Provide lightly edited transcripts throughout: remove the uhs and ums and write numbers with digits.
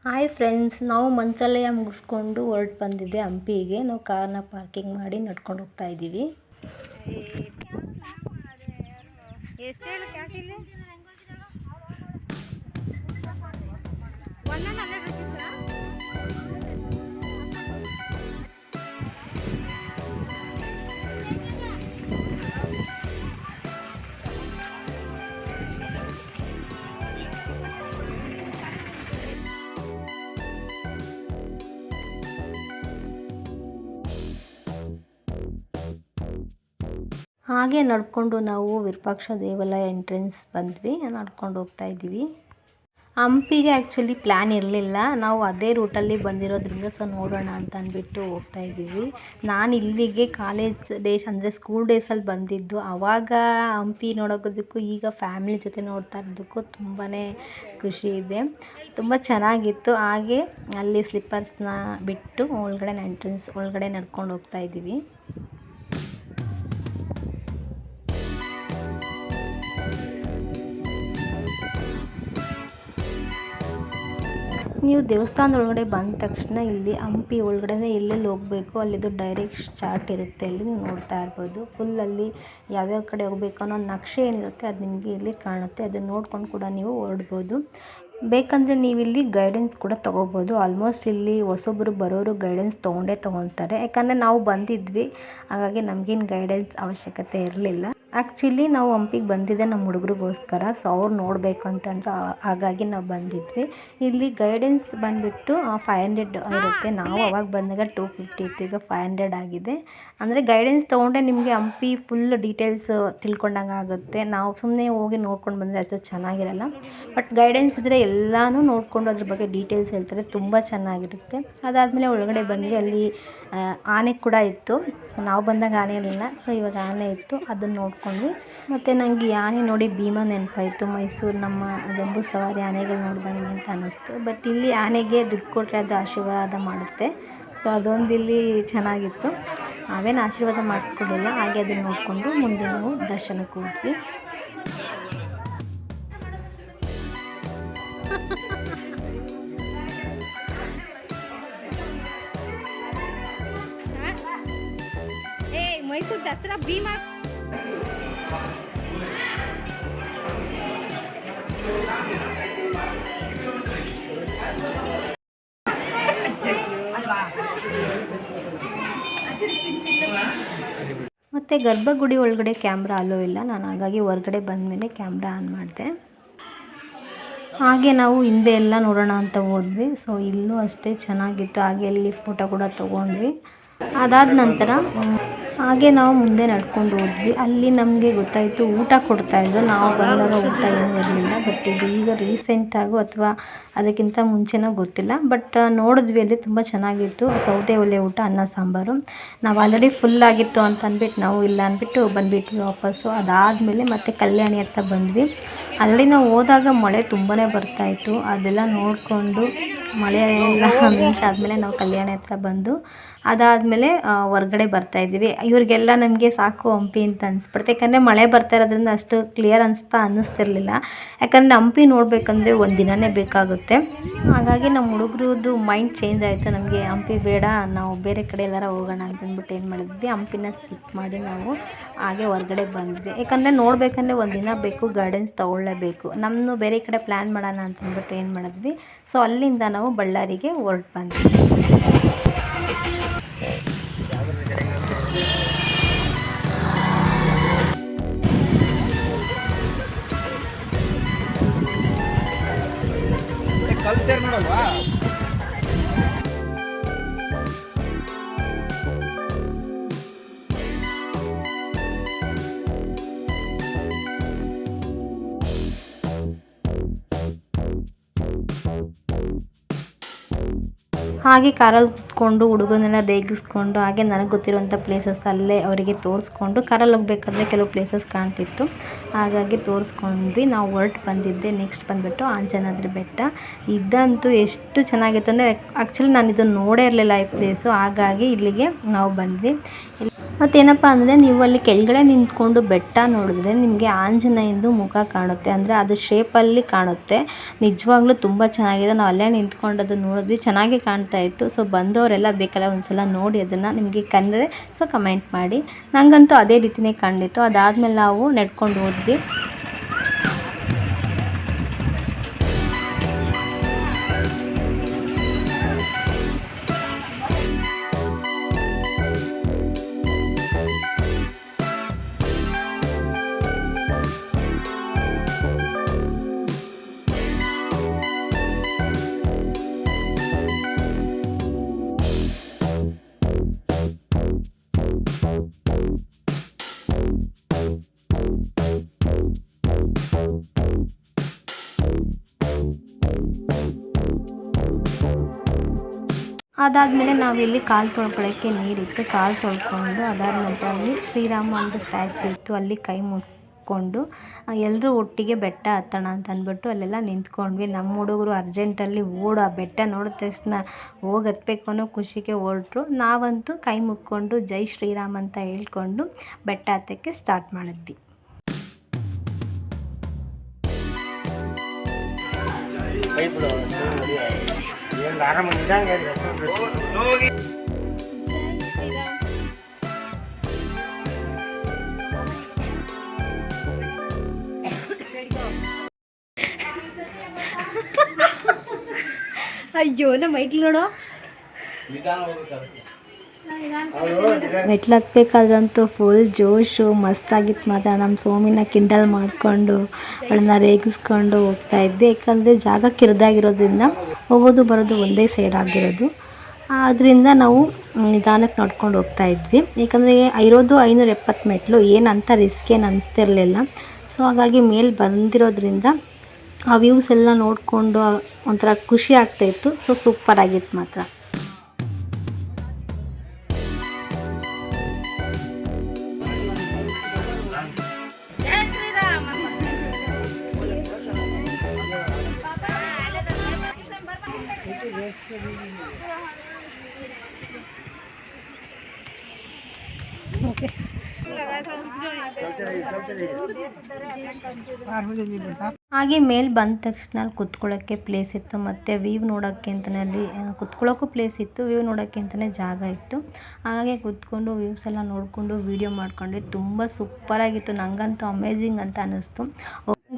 Hi friends, ನಾವು ಮಂತ್ರಾಲಯ ಮುಗಿಸ್ಕೊಂಡು ಹೊರಟು ಬಂದಿದ್ದೆ ಹಂಪಿಗೆ. ನಾವು ಕಾರ್ನ ಪಾರ್ಕಿಂಗ್ ಮಾಡಿ ನಡ್ಕೊಂಡು ಹೋಗ್ತಾ ಇದ್ದೀವಿ. ಹಾಗೆ ನಡ್ಕೊಂಡು ನಾವು ವಿರೂಪಾಕ್ಷ ದೇವಾಲಯ ಎಂಟ್ರೆನ್ಸ್ ಬಂದ್ವಿ. ನಡ್ಕೊಂಡು ಹೋಗ್ತಾ ಇದ್ದೀವಿ. ಹಂಪಿಗೆ ಆ್ಯಕ್ಚುಲಿ ಪ್ಲ್ಯಾನ್ ಇರಲಿಲ್ಲ. ನಾವು ಅದೇ ರೂಟಲ್ಲಿ ಬಂದಿರೋದ್ರಿಂದ ನೋಡೋಣ ಅಂತ ಅಂದ್ಬಿಟ್ಟು ಹೋಗ್ತಾ ಇದ್ದೀವಿ. ನಾನು ಇಲ್ಲಿಗೆ ಕಾಲೇಜ್ ಡೇಸ್ ಅಂದರೆ ಸ್ಕೂಲ್ ಡೇಸಲ್ಲಿ ಬಂದಿದ್ದು. ಆವಾಗ ಹಂಪಿ ನೋಡೋದಕ್ಕೂ ಈಗ ಫ್ಯಾಮಿಲಿ ಜೊತೆ ನೋಡ್ತಾ ಇರೋದಕ್ಕೂ ತುಂಬಾ ಖುಷಿ ಇದೆ. ತುಂಬ ಚೆನ್ನಾಗಿತ್ತು. ಹಾಗೆ ಅಲ್ಲಿ ಸ್ಲಿಪ್ಪರ್ಸ್ನ ಬಿಟ್ಟು ಒಳಗಡೆ ಎಂಟ್ರೆನ್ಸ್ ಒಳಗಡೆ ನಡ್ಕೊಂಡು ಹೋಗ್ತಾ ಇದ್ದೀವಿ. ನೀವು ದೇವಸ್ಥಾನದ ಒಳಗಡೆ ಬಂದ ತಕ್ಷಣ ಇಲ್ಲಿ ಹಂಪಿ ಒಳಗಡೆ ಎಲ್ಲೆಲ್ಲಿ ಹೋಗಬೇಕು ಅಲ್ಲಿದು ಡೈರೆಕ್ಟ್ ಚಾರ್ಟ್ ಇರುತ್ತೆ. ಅಲ್ಲಿ ನೀವು ನೋಡ್ತಾ ಇರ್ಬೋದು. ಫುಲ್ಲಲ್ಲಿ ಯಾವ್ಯಾವ ಕಡೆ ಹೋಗಬೇಕು ಅನ್ನೋ ನಕ್ಷೆ ಏನಿರುತ್ತೆ ಅದು ನಿಮಗೆ ಇಲ್ಲಿ ಕಾಣುತ್ತೆ. ಅದನ್ನು ನೋಡ್ಕೊಂಡು ಕೂಡ ನೀವು ಹೊರಡ್ಬೋದು. ಬೇಕಂದರೆ ನೀವಿಲ್ಲಿ ಗೈಡೆನ್ಸ್ ಕೂಡ ತೊಗೋಬೋದು. ಆಲ್ಮೋಸ್ಟ್ ಇಲ್ಲಿ ಹೊಸೊಬ್ಬರು ಬರೋರು ಗೈಡೆನ್ಸ್ ತೊಗೊತಾರೆ. ಯಾಕಂದರೆ ನಾವು ಬಂದಿದ್ವಿ, ಹಾಗಾಗಿ ನಮಗೇನು ಗೈಡೆನ್ಸ್ ಅವಶ್ಯಕತೆ ಇರಲಿಲ್ಲ. ಆ್ಯಕ್ಚುಲಿ ನಾವು ಹಂಪಿಗೆ ಬಂದಿದ್ದೆ ನಮ್ಮ ಹುಡುಗರಿಗೋಸ್ಕರ. ಸೊ ಅವ್ರು ನೋಡಬೇಕು ಅಂತಂದ್ರೆ ಹಾಗಾಗಿ ನಾವು ಬಂದಿದ್ವಿ. ಇಲ್ಲಿ ಗೈಡೆನ್ಸ್ ಬಂದುಬಿಟ್ಟು 500 ಇರುತ್ತೆ. ನಾವು ಅವಾಗ ಬಂದಾಗ 250 ಇತ್ತು, ಈಗ 500 ಆಗಿದೆ. ಅಂದರೆ ಗೈಡೆನ್ಸ್ ತೊಗೊಂಡ್ರೆ ನಿಮಗೆ ಹಂಪಿ ಫುಲ್ ಡೀಟೇಲ್ಸ್ ತಿಳ್ಕೊಂಡಂಗೆ ಆಗುತ್ತೆ. ನಾವು ಸುಮ್ಮನೆ ಹೋಗಿ ನೋಡ್ಕೊಂಡು ಬಂದರೆ ಅಷ್ಟು ಚೆನ್ನಾಗಿರಲ್ಲ. ಬಟ್ ಗೈಡೆನ್ಸ್ ಇದ್ದರೆ ಎಲ್ಲನೂ ನೋಡಿಕೊಂಡು ಅದ್ರ ಬಗ್ಗೆ ಡೀಟೇಲ್ಸ್ ಹೇಳ್ತಾರೆ. ತುಂಬ ಚೆನ್ನಾಗಿರುತ್ತೆ. ಅದಾದಮೇಲೆ ಒಳಗಡೆ ಬಂದ್ವಿ. ಅಲ್ಲಿ ಆನೆ ಕೂಡ ಇತ್ತು. ನಾವು ಬಂದಾಗ ಆನೆ ಇರಲಿಲ್ಲ, ಸೊ ಇವಾಗ ಆನೆ ಇತ್ತು. ಅದನ್ನು ನೋಡ್ಕೊಂಡ್ವಿ. ಮತ್ತು ನನಗೆ ಈ ಆನೆ ನೋಡಿ ಭೀಮಾ ನೆನಪಾಯಿತು. ಮೈಸೂರು ನಮ್ಮ ಜಂಬೂ ಸವಾರಿ ಆನೆಗಳು ನೋಡ್ದಂಗೆ ಅಂತ ಅನ್ನಿಸ್ತು. ಬಟ್ ಇಲ್ಲಿ ಆನೆಗೆ ದುಡ್ಡು ಕೊಟ್ಟರೆ ಅದು ಆಶೀರ್ವಾದ ಮಾಡುತ್ತೆ. ಸೊ ಅದೊಂದು ಇಲ್ಲಿ ಚೆನ್ನಾಗಿತ್ತು. ನಾವೇನು ಆಶೀರ್ವಾದ ಮಾಡಿಸ್ಕೊಡಿಲ್ಲ, ಹಾಗೆ ಅದನ್ನು ನೋಡಿಕೊಂಡು ಮುಂದೆ ನಾವು ದರ್ಶನಕ್ಕೆ ಹೋದ್ವಿ. ಮೈಸೂರು ದಸರಾ ಭೀಮಾ ಮತ್ತು ಗರ್ಭಗುಡಿ ಒಳಗಡೆ ಕ್ಯಾಮ್ರಾ ಅಲೋ ಇಲ್ಲ. ನಾನು ಹಾಗಾಗಿ ಹೊರಗಡೆ ಬಂದಮೇಲೆ ಕ್ಯಾಮ್ರಾ ಆನ್ ಮಾಡಿದೆ. ಹಾಗೆ ನಾವು ಹಿಂದೆ ಎಲ್ಲ ನೋಡೋಣ ಅಂತ ಹೋದ್ವಿ. ಸೊ ಇಲ್ಲೂ ಅಷ್ಟೇ ಚೆನ್ನಾಗಿತ್ತು. ಹಾಗೆ ಅಲ್ಲಿ ಫೋಟೋ ಕೂಡ ತೊಗೊಂಡ್ವಿ. ಅದಾದ ನಂತರ ಹಾಗೆ ನಾವು ಮುಂದೆ ನಡ್ಕೊಂಡು ಹೋದ್ವಿ. ಅಲ್ಲಿ ನಮಗೆ ಗೊತ್ತಾಯಿತು ಊಟ ಕೊಡ್ತಾಯಿದ್ರು. ನಾವು ಬಂದಾಗ ಊಟ ಏನೂ ಇರಲಿಲ್ಲ. ಬಟ್ ಇದು ಈಗ ರೀಸೆಂಟಾಗು ಅಥವಾ ಅದಕ್ಕಿಂತ ಮುಂಚೆನೋ ಗೊತ್ತಿಲ್ಲ. ಬಟ್ ನೋಡಿದ್ವಿ, ಅಲ್ಲಿ ತುಂಬ ಚೆನ್ನಾಗಿತ್ತು. ಸೌದೆ ಒಲೆ ಊಟ, ಅನ್ನ ಸಾಂಬಾರು. ನಾವು ಆಲ್ರೆಡಿ ಫುಲ್ ಆಗಿತ್ತು ಅಂತ ಅಂದ್ಬಿಟ್ಟು ನಾವು ಇಲ್ಲ ಅಂದ್ಬಿಟ್ಟು ಬಂದುಬಿಟ್ವಿ ವಾಪಸ್ಸು. ಅದಾದಮೇಲೆ ಮತ್ತೆ ಕಲ್ಯಾಣಿ ಹತ್ರ ಬಂದ್ವಿ. ಆಲ್ರೆಡಿ ನಾವು ಹೋದಾಗ ಮಳೆ ತುಂಬಾ ಬರ್ತಾಯಿತ್ತು. ಅದೆಲ್ಲ ನೋಡಿಕೊಂಡು ಮಳೆ ಎಲ್ಲ ನಿಂತಾದ್ಮೇಲೆ ನಾವು ಕಲ್ಯಾಣಿ ಹತ್ರ ಬಂದು ಅದಾದಮೇಲೆ ಹೊರ್ಗಡೆ ಬರ್ತಾಯಿದ್ವಿ. ಇವ್ರಿಗೆಲ್ಲ ನಮಗೆ ಸಾಕು ಹಂಪಿ ಅಂತ ಅನಿಸ್ಬಿಡುತ್ತೆ. ಯಾಕಂದರೆ ಮಳೆ ಬರ್ತಾ ಇರೋದ್ರಿಂದ ಅಷ್ಟು ಕ್ಲಿಯರ್ ಅನ್ನಿಸ್ತಿರ್ಲಿಲ್ಲ. ಯಾಕಂದರೆ ಹಂಪಿ ನೋಡಬೇಕಂದ್ರೆ ಒಂದು ದಿನವೇ ಬೇಕಾಗುತ್ತೆ. ಹಾಗಾಗಿ ನಮ್ಮ ಹುಡುಗರದ್ದು ಮೈಂಡ್ ಚೇಂಜ್ ಆಯಿತು. ನಮಗೆ ಹಂಪಿ ಬೇಡ, ನಾವು ಬೇರೆ ಕಡೆ ಎಲ್ಲಾರ ಹೋಗೋಣ ಅಂತಂದ್ಬಿಟ್ಟು ಏನು ಮಾಡಿದ್ವಿ, ಹಂಪಿನ ಸ್ಕಿಪ್ ಮಾಡಿ ನಾವು ಹಾಗೆ ಹೊರಗಡೆ ಬಂದ್ವಿ. ಯಾಕಂದರೆ ನೋಡಬೇಕಂದ್ರೆ ಒಂದು ದಿನ ಬೇಕು, ಗೈಡೆನ್ಸ್ ತೊಗೊಳ್ಳೇಬೇಕು. ನಮ್ಮನ್ನು ಬೇರೆ ಕಡೆ ಪ್ಲ್ಯಾನ್ ಮಾಡೋಣ ಅಂತಂದ್ಬಿಟ್ಟು ಏನು ಮಾಡಿದ್ವಿ, ಸೊ ಅಲ್ಲಿಂದ ನಾವು ಬಳ್ಳಾರಿಗೆ ಹೊರಟು ಬಂದ್ವಿ. ಹಾಗೆ ಕಾರಲ್ಲಿ ಕೂತ್ಕೊಂಡು ಹುಡುಗನೆಲ್ಲ ರೇಗಿಸ್ಕೊಂಡು ಹಾಗೆ ನನಗೆ ಗೊತ್ತಿರೋಂಥ ಪ್ಲೇಸಸ್ ಅಲ್ಲೇ ಅವರಿಗೆ ತೋರಿಸ್ಕೊಂಡು, ಕಾರಲ್ಲಿ ಹೋಗ್ಬೇಕಾದ್ರೆ ಕೆಲವು ಪ್ಲೇಸಸ್ ಕಾಣ್ತಿತ್ತು, ಹಾಗಾಗಿ ತೋರಿಸ್ಕೊಂಡ್ವಿ. ನಾವು ಹೊರಟು ಬಂದಿದ್ದೆ. ನೆಕ್ಸ್ಟ್ ಬಂದುಬಿಟ್ಟು ಆಂಜನಾದ್ರಿ ಬೆಟ್ಟ. ಇದಂತೂ ಎಷ್ಟು ಚೆನ್ನಾಗಿತ್ತು ಅಂದರೆ ಆ್ಯಕ್ಚುಲಿ ನಾನು ಇದನ್ನು ನೋಡೇ ಇರಲಿಲ್ಲ ಈ ಪ್ಲೇಸು, ಹಾಗಾಗಿ ಇಲ್ಲಿಗೆ ನಾವು ಬಂದ್ವಿ. ಮತ್ತೇನಪ್ಪ ಅಂದರೆ ನೀವು ಅಲ್ಲಿ ಕೆಳಗಡೆ ನಿಂತ್ಕೊಂಡು ಬೆಟ್ಟ ನೋಡಿದ್ರೆ ನಿಮಗೆ ಆಂಜನೇಯಂದು ಮುಖ ಕಾಣುತ್ತೆ, ಅಂದರೆ ಅದು ಶೇಪಲ್ಲಿ ಕಾಣುತ್ತೆ. ನಿಜವಾಗ್ಲೂ ತುಂಬ ಚೆನ್ನಾಗಿದೆ. ನಾವು ಅಲ್ಲೇ ನಿಂತ್ಕೊಂಡು ನೋಡಿದ್ವಿ, ಚೆನ್ನಾಗಿ ಕಾಣ್ತಾ ಇತ್ತು. ಸೊ ಬಂದವರೆಲ್ಲ ಬೇಕಲ್ಲ ಒಂದ್ಸಲ ನೋಡಿ ಅದನ್ನು, ನಿಮಗೆ ಕಂಡ್ರೆ ಸೊ ಕಮೆಂಟ್ ಮಾಡಿ. ನನಗಂತೂ ಅದೇ ರೀತಿಯೇ ಕಂಡಿತ್ತು. ಅದಾದಮೇಲೆ ನಾವು ನಡ್ಕೊಂಡು ಹೋದ್ವಿ. ಅದಾದಮೇಲೆ ನಾವಿಲ್ಲಿ ಕಾಲು ತೊಳ್ಕೊಳ್ಳೋಕ್ಕೆ ನೀರಿತ್ತು, ಕಾಲು ತೊಳ್ಕೊಂಡು ಅದಾದ ನಂತರ ಅಲ್ಲಿ ಶ್ರೀರಾಮ ಅಂತ ಸ್ಟ್ಯಾಚು ಇತ್ತು, ಅಲ್ಲಿ ಕೈ ಮುಟ್ಕೊಂಡು ಎಲ್ಲರೂ ಒಟ್ಟಿಗೆ ಬೆಟ್ಟ ಹತ್ತೋಣ ಅಂತ ಅಂದ್ಬಿಟ್ಟು ಅಲ್ಲೆಲ್ಲ ನಿಂತ್ಕೊಂಡ್ವಿ. ನಮ್ಮ ಹುಡುಗರು ಅರ್ಜೆಂಟಲ್ಲಿ ಆ ಬೆಟ್ಟ ನೋಡಿದ ತಕ್ಷಣ ಹೋಗಿ ಹತ್ಬೇಕು ಅನ್ನೋ ಖುಷಿಗೆ ಹೊರಟ್ರು. ನಾವಂತೂ ಕೈ ಮುಕ್ಕೊಂಡು ಜೈ ಶ್ರೀರಾಮ್ ಅಂತ ಹೇಳ್ಕೊಂಡು ಬೆಟ್ಟ ಹತ್ತಕ್ಕೆ ಸ್ಟಾರ್ಟ್ ಮಾಡಿದ್ವಿ. ಅಯ್ಯೋ ನಮ್ಮ ಮೈಟ್ಲು ನೋಡೋ, ಮೆಟ್ಲು ಹತ್ಬೇಕಾದ್ರಂತೂ ಫುಲ್ ಜೋಶು, ಮಸ್ತಾಗಿತ್ತು. ಮಾತ್ರ ನಮ್ಮ ಸೋಮಿನ ಕಿಂಡಲ್ ಮಾಡಿಕೊಂಡು ಅವಳನ್ನ ರೇಗಿಸ್ಕೊಂಡು ಹೋಗ್ತಾ ಇದ್ದೆ. ಯಾಕಂದರೆ ಜಾಗ ಕಿರಿದಾಗಿರೋದ್ರಿಂದ ಹೋಗೋದು ಬರೋದು ಒಂದೇ ಸೈಡ್ ಆಗಿರೋದು, ಆದ್ದರಿಂದ ನಾವು ನಿಧಾನಕ್ಕೆ ನಡ್ಕೊಂಡು ಹೋಗ್ತಾ ಇದ್ವಿ. ಯಾಕಂದರೆ ಇರೋದು 570 ಮೆಟ್ಲು, ಏನಂತ ರಿಸ್ಕ್ ಏನು ಅನಿಸ್ತಿರ್ಲಿಲ್ಲ. ಸೊ ಹಾಗಾಗಿ ಮೇಲೆ ಬಂದಿರೋದ್ರಿಂದ ಆ ವ್ಯೂಸ್ ಎಲ್ಲ ನೋಡಿಕೊಂಡು ಒಂಥರ ಖುಷಿ ಆಗ್ತಾಯಿತ್ತು. ಸೊ ಸೂಪರಾಗಿತ್ತು ಮಾತ್ರ. ಹಾಗೆ ಮೇಲೆ ಬಂದ ತಕ್ಷಣ ಅಲ್ಲಿ ಕುತ್ಕೊಳ್ಳೋಕ್ಕೆ ಪ್ಲೇಸ್ ಇತ್ತು, ಮತ್ತು ವ್ಯೂ ನೋಡೋಕ್ಕೆ ಅಂತಲೇ ಅಲ್ಲಿ ಕುತ್ಕೊಳ್ಳೋಕ್ಕೂ ಪ್ಲೇಸ್ ಇತ್ತು, ವ್ಯೂ ನೋಡೋಕ್ಕೆ ಅಂತಲೇ ಜಾಗ ಇತ್ತು. ಹಾಗೆ ಕುತ್ಕೊಂಡು ವ್ಯೂಸ್ ಎಲ್ಲ ನೋಡಿಕೊಂಡು ವೀಡಿಯೋ ಮಾಡ್ಕೊಂಡ್ವಿ. ತುಂಬ ಸೂಪರಾಗಿತ್ತು, ನನಗಂತೂ ಅಮೇಝಿಂಗ್ ಅಂತ ಅನ್ನಿಸ್ತು.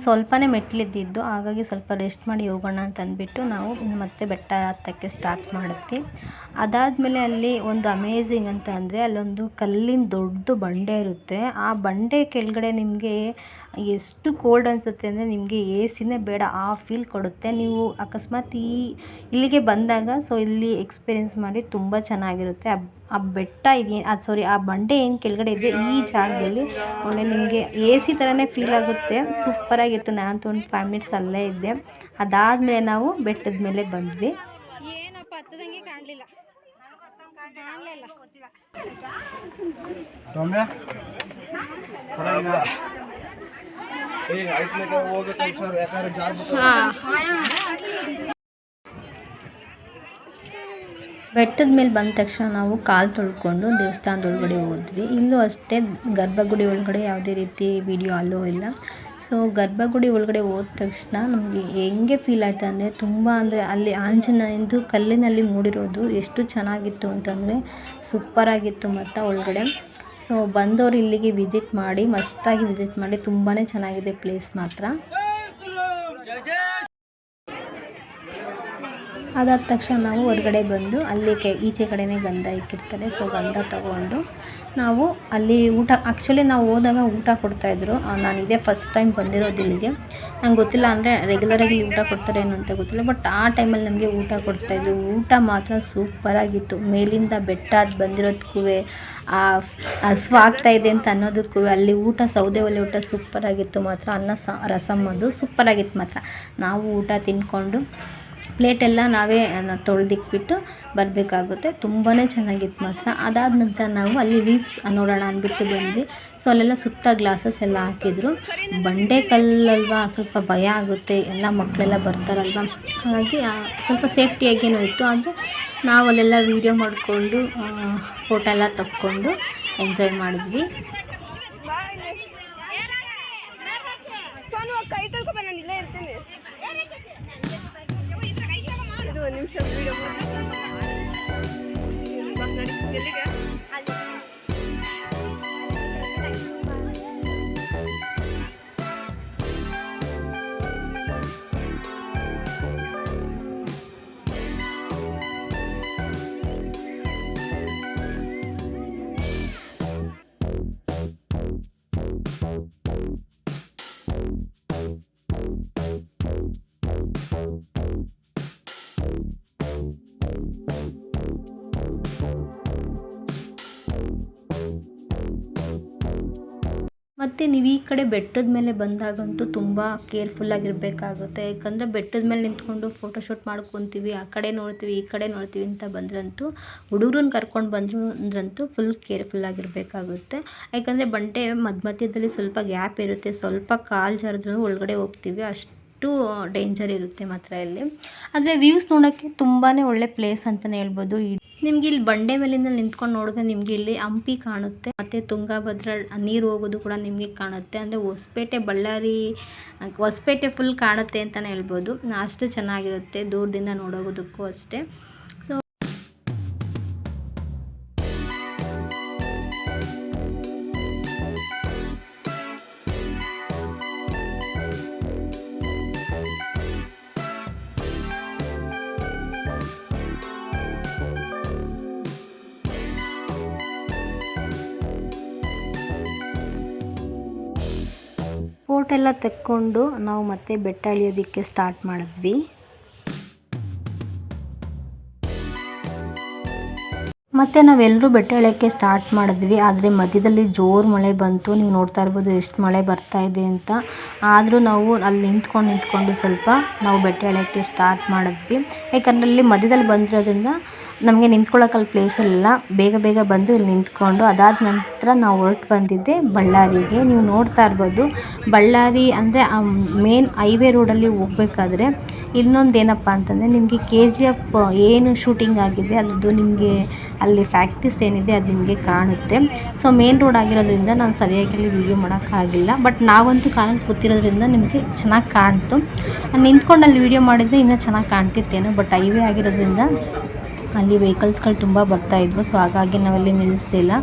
ಸ್ವಲ್ಪನೇ ಮೆಟ್ಲಿದ್ದಿದ್ದು, ಹಾಗಾಗಿ ಸ್ವಲ್ಪ ರೆಸ್ಟ್ ಮಾಡಿ ಹೋಗೋಣ ಅಂತ ಅಂದ್ಬಿಟ್ಟು ನಾವು ಮತ್ತೆ ಬೆಟ್ಟ ಹತ್ತಕ್ಕೆ ಸ್ಟಾರ್ಟ್ ಮಾಡಿದ್ವಿ. ಅದಾದಮೇಲೆ ಅಲ್ಲಿ ಒಂದು ಅಮೇಝಿಂಗ್ ಅಂತ ಅಂದರೆ ಅಲ್ಲೊಂದು ಕಲ್ಲಿನ ದೊಡ್ಡ ಬಂಡೆ ಇರುತ್ತೆ. ಆ ಬಂಡೆ ಕೆಳಗಡೆ ನಿಮಗೆ ಎಷ್ಟು ಕೋಲ್ಡ್ ಅನಿಸುತ್ತೆ ಅಂದರೆ ನಿಮಗೆ ಎ ಸಿನೇ ಬೇಡ ಆ ಫೀಲ್ ಕೊಡುತ್ತೆ. ನೀವು ಅಕಸ್ಮಾತ್ ಇಲ್ಲಿಗೆ ಬಂದಾಗ ಸೊ ಇಲ್ಲಿ ಎಕ್ಸ್ಪೀರಿಯೆನ್ಸ್ ಮಾಡಿ ತುಂಬ ಚೆನ್ನಾಗಿರುತ್ತೆ. ಆ ಬೆಟ್ಟ ಆ ಬಂಡೆ ಏನು ಕೆಳಗಡೆ ಇದೆ ಈ ಜಾಗದಲ್ಲಿ ಒಳ್ಳೆ ನಿಮಗೆ ಎ ಸಿ ಥರನೇ ಫೀಲ್ ಆಗುತ್ತೆ. ಸೂಪರಾಗಿತ್ತು. ನಾನಂತೂ ಒಂದು 5 ಮಿನಿಟ್ಸ್ ಅಲ್ಲೇ ಇದ್ದೆ. ಅದಾದಮೇಲೆ ನಾವು ಬೆಟ್ಟದ ಮೇಲೆ ಬಂದ್ವಿ. ಬೆಟ್ಟದ ಮೇಲೆ ಬಂದ ತಕ್ಷಣ ನಾವು ಕಾಲು ತೊಳ್ಕೊಂಡು ದೇವಸ್ಥಾನದೊಳಗಡೆ ಹೋದ್ವಿ. ಇಲ್ಲೂ ಅಷ್ಟೇ ಗರ್ಭಗುಡಿ ಒಳಗಡೆ ಯಾವುದೇ ರೀತಿ ವಿಡಿಯೋ ಅಲ್ಲೋ ಇಲ್ಲ. ಸೊ ಗರ್ಭಗುಡಿ ಒಳಗಡೆ ಹೋದ ತಕ್ಷಣ ನಮಗೆ ಹೆಂಗೆ ಫೀಲ್ ಆಯ್ತು ಅಂದರೆ ತುಂಬ ಅಂದರೆ ಅಲ್ಲಿ ಆಂಜನೇಯಂದು ಕಲ್ಲಿನಲ್ಲಿ ಮೂಡಿರೋದು ಎಷ್ಟು ಚೆನ್ನಾಗಿತ್ತು ಅಂತಂದರೆ ಸೂಪರಾಗಿತ್ತು. ಮತ್ತು ಒಳಗಡೆ ಸೊ ಬಂದವರು ಇಲ್ಲಿಗೆ ಮಸ್ಟಾಗಿ ವಿಸಿಟ್ ಮಾಡಿ, ತುಂಬಾ ಚೆನ್ನಾಗಿದೆ ಪ್ಲೇಸ್ ಮಾತ್ರ. ಅದಾದ ತಕ್ಷಣ ನಾವು ಹೊರಗಡೆ ಬಂದು ಅಲ್ಲಿ ಈಚೆ ಕಡೆನೇ ಗಂಧ ಇಕ್ಕಿರ್ತಾರೆ. ಸೊ ಗಂಧ ತಗೊಂಡು ನಾವು ಅಲ್ಲಿ ಆ್ಯಕ್ಚುಲಿ ನಾವು ಹೋದಾಗ ಊಟ ಕೊಡ್ತಾಯಿದ್ರು. ನಾನು ಇದೇ ಫಸ್ಟ್ ಟೈಮ್ ಬಂದಿರೋದು ಇಲ್ಲಿಗೆ, ನಂಗೆ ಗೊತ್ತಿಲ್ಲ ಅಂದರೆ ರೆಗ್ಯುಲರಾಗಿ ಊಟ ಕೊಡ್ತಾರೆ ಏನು ಅಂತ ಗೊತ್ತಿಲ್ಲ. ಬಟ್ ಆ ಟೈಮಲ್ಲಿ ನಮಗೆ ಊಟ ಕೊಡ್ತಾಯಿದ್ರು. ಊಟ ಮಾತ್ರ ಸೂಪರಾಗಿತ್ತು. ಮೇಲಿಂದ ಬೆಟ್ಟ ಅದು ಬಂದಿರೋದಕ್ಕೂ ಹಸ್ವಾಗ್ತಾಯಿದೆ ಅಂತ ಅನ್ನೋದಕ್ಕೂ ಅಲ್ಲಿ ಸೌದೆ ಒಲೆ ಊಟ ಸೂಪರಾಗಿತ್ತು ಮಾತ್ರ. ಅನ್ನ ರಸಮ್ ಅದು ಸೂಪರಾಗಿತ್ತು ಮಾತ್ರ. ನಾವು ಊಟ ತಿಂದ್ಕೊಂಡು ಪ್ಲೇಟೆಲ್ಲ ನಾವೇ ತೊಳೆದಿಕ್ಬಿಟ್ಟು ಬರಬೇಕಾಗುತ್ತೆ. ತುಂಬಾ ಚೆನ್ನಾಗಿತ್ತು ಮಾತ್ರ. ಅದಾದ ನಂತರ ನಾವು ಅಲ್ಲಿ ವ್ಯೂಸ್ ನೋಡೋಣ ಅಂದ್ಬಿಟ್ಟು ಬಂದ್ವಿ. ಸೊ ಅಲ್ಲೆಲ್ಲ ಸುತ್ತ ಗ್ಲಾಸಸ್ ಎಲ್ಲ ಹಾಕಿದ್ರು. ಬಂಡೆ ಕಲ್ಲಲ್ವ ಸ್ವಲ್ಪ ಭಯ ಆಗುತ್ತೆ, ಎಲ್ಲ ಮಕ್ಕಳೆಲ್ಲ ಬರ್ತಾರಲ್ವ, ಹಾಗಾಗಿ ಸ್ವಲ್ಪ ಸೇಫ್ಟಿಯಾಗೇನೋ ಇತ್ತು. ಆದರೆ ನಾವು ಅಲ್ಲೆಲ್ಲ ವೀಡಿಯೋ ಮಾಡಿಕೊಂಡು ಫೋಟೋ ಎಲ್ಲ ತಕ್ಕೊಂಡು ಎಂಜಾಯ್ ಮಾಡಿದ್ವಿ. ಕೈ ತೊಳ್ಕೊ ನಾನು ಇಲ್ಲೇ ಇರ್ತೀನಿ. ಇದು ಒಂದು ನಿಮಿಷ ವಿಡಿಯೋ ಎಲ್ಲಿಗೆ ಮತ್ತು ನೀವು ಈ ಕಡೆ ಬೆಟ್ಟದ ಮೇಲೆ ಬಂದಾಗಂತೂ ತುಂಬ ಕೇರ್ಫುಲ್ಲಾಗಿರಬೇಕಾಗುತ್ತೆ. ಯಾಕಂದರೆ ಬೆಟ್ಟದ ಮೇಲೆ ನಿಂತ್ಕೊಂಡು ಫೋಟೋಶೂಟ್ ಮಾಡ್ಕೊತೀವಿ, ಆ ಕಡೆ ನೋಡ್ತೀವಿ ಈ ಕಡೆ ನೋಡ್ತೀವಿ ಅಂತ ಬಂದ್ರಂತೂ ಹುಡುಗರನ್ನ ಕರ್ಕೊಂಡು ಅಂದ್ರಂತೂ ಫುಲ್ ಕೇರ್ಫುಲ್ಲಾಗಿರಬೇಕಾಗುತ್ತೆ. ಯಾಕಂದರೆ ಬಂಡೆ ಮಧ್ಯದಲ್ಲಿ ಸ್ವಲ್ಪ ಗ್ಯಾಪ್ ಇರುತ್ತೆ, ಸ್ವಲ್ಪ ಕಾಲು ಜಾರಿದ್ರೂ ಒಳಗಡೆ ಹೋಗ್ತೀವಿ, ಅಷ್ಟು ಡೇಂಜರ್ ಇರುತ್ತೆ ಮಾತ್ರ ಇಲ್ಲಿ. ಆದರೆ ವ್ಯೂಸ್ ನೋಡೋಕ್ಕೆ ತುಂಬಾ ಒಳ್ಳೆ ಪ್ಲೇಸ್ ಅಂತಲೇ ಹೇಳ್ಬೋದು. ನಿಮ್ಗೆ ಇಲ್ಲಿ ಬಂಡೆ ಮೇಲಿಂದ ನಿಂತ್ಕೊಂಡು ನೋಡಿದ್ರೆ ನಿಮಗೆ ಇಲ್ಲಿ ಹಂಪಿ ಕಾಣುತ್ತೆ, ಮತ್ತು ತುಂಗಭದ್ರಾ ನೀರು ಹೋಗೋದು ಕೂಡ ನಿಮಗೆ ಕಾಣುತ್ತೆ. ಅಂದರೆ ಹೊಸಪೇಟೆ ಬಳ್ಳಾರಿ ಹೊಸಪೇಟೆ ಫುಲ್ ಕಾಣುತ್ತೆ ಅಂತಲೇ ಹೇಳ್ಬೋದು. ಅಷ್ಟು ಚೆನ್ನಾಗಿರುತ್ತೆ ದೂರದಿಂದ ನೋಡೋದಕ್ಕೂ ಅಷ್ಟೇ. ಸೊ ಫೋಟೋ ಎಲ್ಲ ತೆಕ್ಕೊಂಡು ನಾವು ಮತ್ತೆ ಬೆಟ್ಟ ಇಳಿಯೋದಕ್ಕೆ ಸ್ಟಾರ್ಟ್ ಮಾಡಿದ್ವಿ. ಮತ್ತು ನಾವೆಲ್ಲರೂ ಬೆಟ್ಟ ಇಳಿಯೋಕ್ಕೆ ಸ್ಟಾರ್ಟ್ ಮಾಡಿದ್ವಿ. ಆದರೆ ಮಧ್ಯದಲ್ಲಿ ಜೋರು ಮಳೆ ಬಂತು, ನೀವು ನೋಡ್ತಾ ಇರ್ಬೋದು ಎಷ್ಟು ಮಳೆ ಬರ್ತಾ ಇದೆ ಅಂತ. ಆದರೂ ನಾವು ಅಲ್ಲಿ ನಿಂತ್ಕೊಂಡು ಸ್ವಲ್ಪ ನಾವು ಬೆಟ್ಟ ಇಳಿಯೋಕ್ಕೆ ಸ್ಟಾರ್ಟ್ ಮಾಡಿದ್ವಿ. ಯಾಕಂದರೆ ಅಲ್ಲಿ ಮಧ್ಯದಲ್ಲಿ ಬಂದಿರೋದ್ರಿಂದ ನಮಗೆ ನಿಂತ್ಕೊಳ್ಳೋಕ್ಕಲ್ಲಿ ಪ್ಲೇಸಲ್ಲ, ಬೇಗ ಬಂದು ಇಲ್ಲಿ ನಿಂತ್ಕೊಂಡು ಅದಾದ ನಂತರ ನಾವು ಹೊರಟು ಬಂದಿದ್ದೆ ಬಳ್ಳಾರಿಗೆ. ನೀವು ನೋಡ್ತಾ ಇರ್ಬೋದು ಬಳ್ಳಾರಿ ಅಂದರೆ ಮೇನ್ ಹೈವೇ ರೋಡಲ್ಲಿ ಹೋಗ್ಬೇಕಾದ್ರೆ ಇನ್ನೊಂದು ಏನಪ್ಪ ಅಂತಂದರೆ ನಿಮಗೆ KGF ಏನು ಶೂಟಿಂಗ್ ಆಗಿದೆ ಅದ್ರದ್ದು ನಿಮಗೆ ಅಲ್ಲಿ ಫ್ಯಾಕ್ಟ್ರೀಸ್ ಏನಿದೆ ಅದು ನಿಮಗೆ ಕಾಣುತ್ತೆ. ಸೊ ಮೇನ್ ರೋಡ್ ಆಗಿರೋದ್ರಿಂದ ನಾನು ಸರಿಯಾಗಿ ಅಲ್ಲಿ ವೀಡಿಯೋ ಮಾಡೋಕ್ಕಾಗಿಲ್ಲ, ಬಟ್ ನಾವಂತೂ ಕಾರಲ್ಲಿ ಕೂತಿರೋದ್ರಿಂದ ನಿಮಗೆ ಚೆನ್ನಾಗಿ ಕಾಣ್ತು. ನಿಂತ್ಕೊಂಡು ಅಲ್ಲಿ ವೀಡಿಯೋ ಮಾಡಿದರೆ ಇನ್ನೂ ಚೆನ್ನಾಗಿ ಕಾಣ್ತಿತ್ತೇನೋ, ಬಟ್ ಹೈವೇ ಆಗಿರೋದ್ರಿಂದ ಅಲ್ಲಿ ವೆಹಿಕಲ್ಸ್ಗಳು ತುಂಬ ಬರ್ತಾಯಿದ್ವು. ಸೊ ಹಾಗಾಗಿ ನಾವಲ್ಲಿ ನಿಲ್ಲಿಸಲಿಲ್ಲ.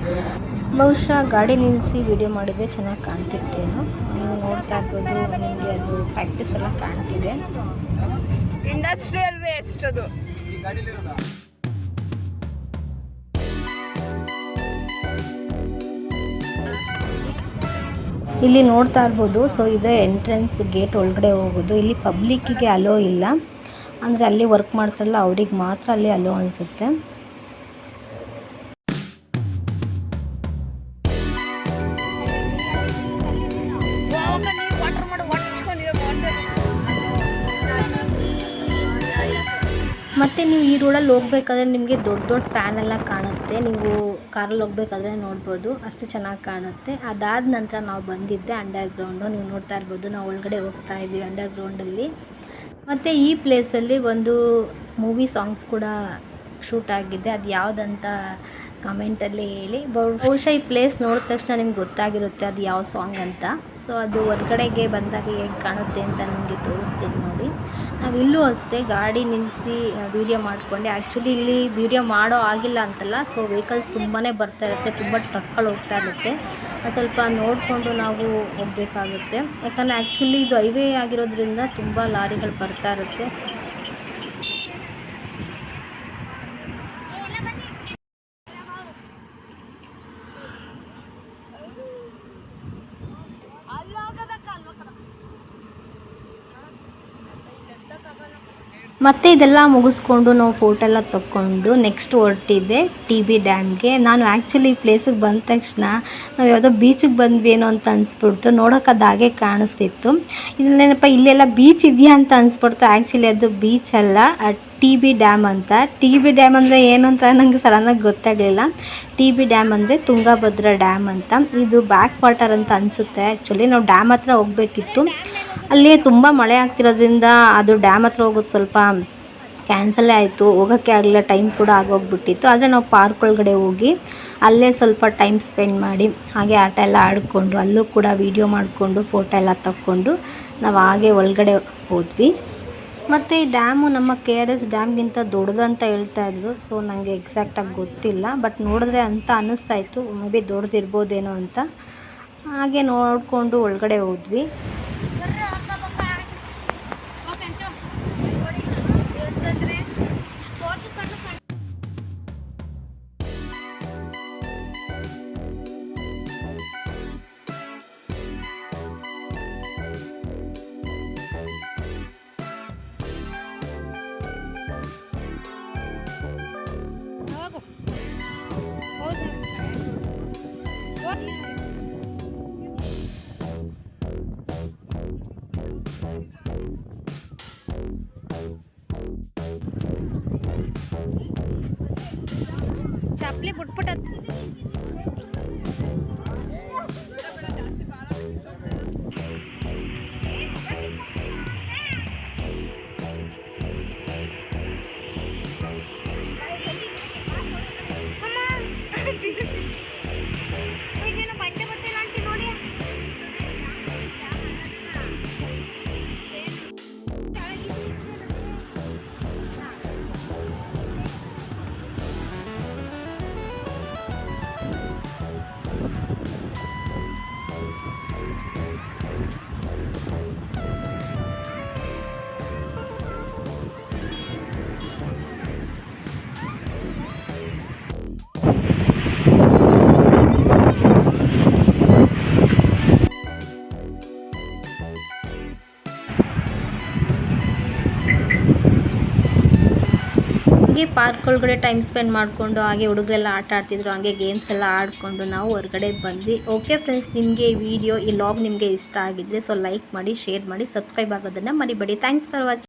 ಬಹುಶಃ ಗಾಡಿ ನಿಲ್ಲಿಸಿ ವಿಡಿಯೋ ಮಾಡಿದರೆ ಚೆನ್ನಾಗಿ ಕಾಣ್ತಿತ್ತೇನೋ. ನೀವು ನೋಡ್ತಾ ಇರ್ಬೋದು ನಿಮಗೆ ಅದು ಫ್ಯಾಕ್ಟ್ರೀಸ್ ಎಲ್ಲ ಕಾಣ್ತಿದೆ. ಇಂಡಸ್ಟ್ರಿಯಲ್ ವೇಸ್ಟ್ ಅದು. ಇಲ್ಲಿ ನೋಡ್ತಾ ಇರ್ಬೋದು. ಸೊ ಇದೆ ಎಂಟ್ರೆನ್ಸ್ ಗೇಟ್, ಒಳಗಡೆ ಹೋಗೋದು. ಇಲ್ಲಿ ಪಬ್ಲಿಕ್ಕಿಗೆ ಅಲೋ ಇಲ್ಲ, ಅಂದರೆ ಅಲ್ಲಿ ವರ್ಕ್ ಮಾಡ್ತಾರಲ್ಲ ಅವ್ರಿಗೆ ಮಾತ್ರ ಅಲ್ಲಿ ಅಲೋ ಅನಿಸುತ್ತೆ. ಮತ್ತು ನೀವು ಈ ರೋಡಲ್ಲಿ ಹೋಗ್ಬೇಕಾದ್ರೆ ನಿಮಗೆ ದೊಡ್ಡ ಫ್ಯಾನ್ ಎಲ್ಲ ಕಾಣುತ್ತೆ. ನೀವು ಕಾರಲ್ಲಿ ಹೋಗ್ಬೇಕಾದ್ರೆ ನೋಡ್ಬೋದು, ಅಷ್ಟು ಚೆನ್ನಾಗಿ ಕಾಣುತ್ತೆ. ಅದಾದ ನಂತರ ನಾವು ಬಂದಿದ್ದೆ ಅಂಡರ್ಗ್ರೌಂಡು. ನೀವು ನೋಡ್ತಾ ಇರ್ಬೋದು ನಾವು ಒಳಗಡೆ ಹೋಗ್ತಾ ಇದ್ದೀವಿ ಅಂಡರ್ಗ್ರೌಂಡಲ್ಲಿ. ಮತ್ತು ಈ ಪ್ಲೇಸಲ್ಲಿ ಒಂದು ಮೂವಿ ಸಾಂಗ್ಸ್ ಕೂಡ ಶೂಟ್ ಆಗಿದೆ. ಅದು ಯಾವುದಂತ ಕಮೆಂಟಲ್ಲಿ ಹೇಳಿ. ಬಹುಶಃ ಈ ಪ್ಲೇಸ್ ನೋಡಿದ ತಕ್ಷಣ ನಿಮ್ಗೆ ಗೊತ್ತಾಗಿರುತ್ತೆ ಅದು ಯಾವ ಸಾಂಗ್ ಅಂತ. ಸೊ ಅದು ಹೊರಗಡೆಗೆ ಬಂದಾಗ ಹೇಗೆ ಕಾಣುತ್ತೆ ಅಂತ ನಿಮಗೆ ತೋರಿಸ್ತೀನಿ ನೋಡಿ. ನಾವು ಇಲ್ಲೂ ಅಷ್ಟೇ ಗಾಡಿ ನಿಲ್ಲಿಸಿ ವೀಡಿಯೋ ಮಾಡಿಕೊಂಡೆ. ಆ್ಯಕ್ಚುಲಿ ಇಲ್ಲಿ ವೀಡಿಯೋ ಮಾಡೋ ಆಗಿಲ್ಲ ಅಂತಲ್ಲ, ಸೊ ವೆಹಿಕಲ್ಸ್ ತುಂಬಾ ಬರ್ತಾ ಇರುತ್ತೆ, ತುಂಬ ಟ್ರಕ್ಗಳು ಹೋಗ್ತಾ ಇರುತ್ತೆ. ಸ್ವಲ್ಪ ನೋಡಿಕೊಂಡು ನಾವು ಹೋಗಬೇಕಾಗುತ್ತೆ. ಯಾಕಂದರೆ ಆ್ಯಕ್ಚುಲಿ ಇದು ಹೈವೇ ಆಗಿರೋದ್ರಿಂದ ತುಂಬ ಲಾರಿಗಳು ಬರ್ತಾ ಇರುತ್ತೆ. ಮತ್ತು ಇದೆಲ್ಲ ಮುಗಿಸ್ಕೊಂಡು ನಾವು ಫೋಟೋ ಎಲ್ಲ ತಗೊಂಡು ನೆಕ್ಸ್ಟ್ ಹೊರಟಿದ್ದೆ TB ಡ್ಯಾಮ್ಗೆ. ನಾನು ಆ್ಯಕ್ಚುಲಿ ಈ ಪ್ಲೇಸಿಗೆ ಬಂದ ತಕ್ಷಣ ನಾವು ಯಾವುದೋ ಬೀಚಿಗೆ ಬಂದ್ವೇನೋ ಅಂತ ಅನಿಸ್ಬಿಡ್ತು. ನೋಡೋಕೆ ಅದು ಹಾಗೆ ಕಾಣಿಸ್ತಿತ್ತು. ಇಲ್ಲೇನಪ್ಪ ಇಲ್ಲೆಲ್ಲ ಬೀಚ್ ಇದೆಯಾ ಅಂತ ಅನಿಸ್ಬಿಡ್ತು. ಆ್ಯಕ್ಚುಲಿ ಅದು ಬೀಚ್ ಅಲ್ಲ, TB ಡ್ಯಾಮ್ ಅಂತ. TB ಡ್ಯಾಮ್ ಅಂದರೆ ಏನು ಅಂತ ನನಗೆ ಸಡನ್ನಾಗಿ ಗೊತ್ತಾಗಲಿಲ್ಲ. TB ಡ್ಯಾಮ್ ಅಂದರೆ ತುಂಗಭದ್ರಾ ಡ್ಯಾಮ್ ಅಂತ. ಇದು ಬ್ಯಾಕ್ ವಾಟರ್ ಅಂತ ಅನಿಸುತ್ತೆ. ಆ್ಯಕ್ಚುಲಿ ನಾವು ಡ್ಯಾಮ್ ಹತ್ರ ಹೋಗಬೇಕಿತ್ತು. ಅಲ್ಲಿ ತುಂಬ ಮಳೆ ಆಗ್ತಿರೋದ್ರಿಂದ ಅದು ಡ್ಯಾಮ್ ಹತ್ರ ಹೋಗೋದು ಸ್ವಲ್ಪ ಕ್ಯಾನ್ಸಲೇ ಆಯಿತು, ಹೋಗೋಕ್ಕೆ ಆಗಲಿಲ್ಲ, ಟೈಮ್ ಕೂಡ ಆಗೋಗ್ಬಿಟ್ಟಿತ್ತು. ಆದರೆ ನಾವು ಪಾರ್ಕ್ ಒಳಗಡೆ ಹೋಗಿ ಅಲ್ಲೇ ಸ್ವಲ್ಪ ಟೈಮ್ ಸ್ಪೆಂಡ್ ಮಾಡಿ ಹಾಗೆ ಆಟ ಎಲ್ಲ ಆಡಿಕೊಂಡು ಅಲ್ಲೂ ಕೂಡ ವೀಡಿಯೋ ಮಾಡಿಕೊಂಡು ಫೋಟೋ ಎಲ್ಲ ತಕ್ಕೊಂಡು ನಾವು ಹಾಗೆ ಒಳಗಡೆ ಹೋದ್ವಿ. ಮತ್ತು ಈ ಡ್ಯಾಮು ನಮ್ಮ KRS ಡ್ಯಾಮ್ಗಿಂತ ದೊಡ್ಡದಂತ ಹೇಳ್ತಾಯಿದ್ರು. ಸೊ ನನಗೆ ಎಕ್ಸಾಕ್ಟಾಗಿ ಗೊತ್ತಿಲ್ಲ, ಬಟ್ ನೋಡಿದ್ರೆ ಅಂತ ಅನ್ನಿಸ್ತಾಯಿತ್ತು, ಮೇ ಬಿ ದೊಡ್ಡದಿರ್ಬೋದೇನೋ ಅಂತ. ಹಾಗೆ ನೋಡಿಕೊಂಡು ಒಳಗಡೆ ಹೋದ್ವಿ. ಚಪ್ಪಲಿ ಬಿಟ್ಬಿಟ್ಟ ಹಾಗೆ ಪಾರ್ಕ್ ಒಳಗಡೆ ಟೈಮ್ ಸ್ಪೆಂಡ್ ಮಾಡಿಕೊಂಡು ಹಾಗೆ ಹುಡುಗರೆಲ್ಲ ಆಟ ಆಡ್ತಿದ್ರು, ಹಾಗೆ ಗೇಮ್ಸ್ ಎಲ್ಲ ಆಡಿಕೊಂಡು ನಾವು ಹೊರಗಡೆ ಬಂದ್ವಿ. ಓಕೆ ಫ್ರೆಂಡ್ಸ್, ನಿಮಗೆ ಈ ವಿಡಿಯೋ ಈ ಲಾಗ್ ನಿಮಗೆ ಇಷ್ಟ ಆಗಿದ್ದರೆ ಸೊ ಲೈಕ್ ಮಾಡಿ, ಶೇರ್ ಮಾಡಿ, ಸಬ್ಸ್ಕ್ರೈಬ್ ಆಗೋದನ್ನು ಮರಿಬೇಡಿ. Thanks for watching.